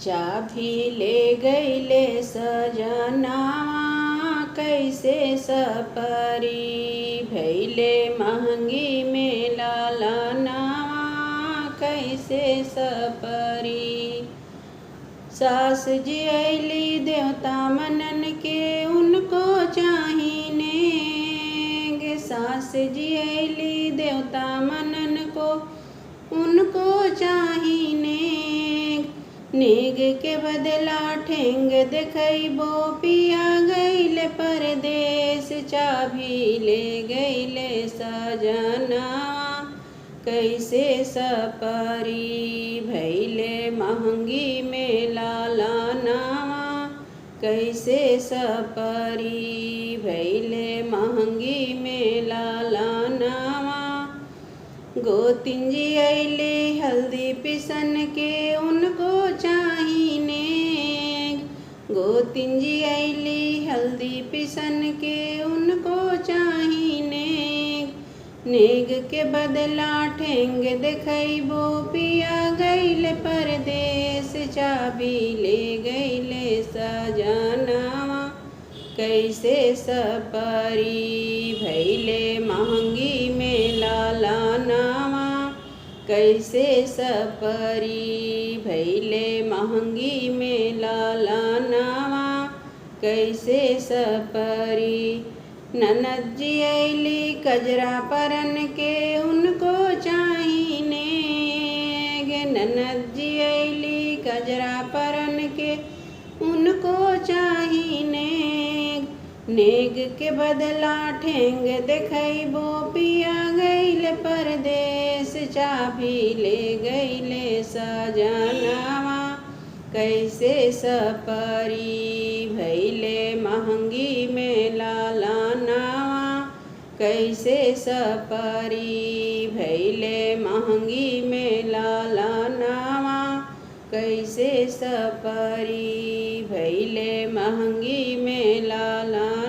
चाभी ले गईले सजनावा कैसे सपरी भैले महंगी में लालनावा कैसे सपरी। सास जी अली देवता मनन के उनको चाहिने गे सास जी अली देवता मनन को उनको चाहिने नेग के बदला ठेंग देखबो पिया गईले परदेश चाभी ले गईले सजनावा कैसे सपरी भैले महंगी में लालनावा कैसे सपरी भैले महंगी में लालनावा। गोतिन जी अली हल्दी पिसन के उनको चाहिने गोतिन जी अली हल्दी पिसन के उनको चाहिने नेग के बदला ठेंग देखबो पिया गईले परदेश चाभी ले गईले सजनावा कैसे सपरी भैले महंगी में लालनावा कैसे सपरी भैले महंगी में लालनावा कैसे सपरी। ननद जी अली कजरा परन के उनको चाहिने गे ननद जी अली कजरा परन के उनको चाहिने नेग के बदला ठेंग देखबो पिया गईले परदेश चाभी ले गईले सजनावा कैसे सपरी भैले महंगी में लालनावा कैसे सपरी भैले महंगी में लालनावा कैसे सपरी भैले महंगी में लाला।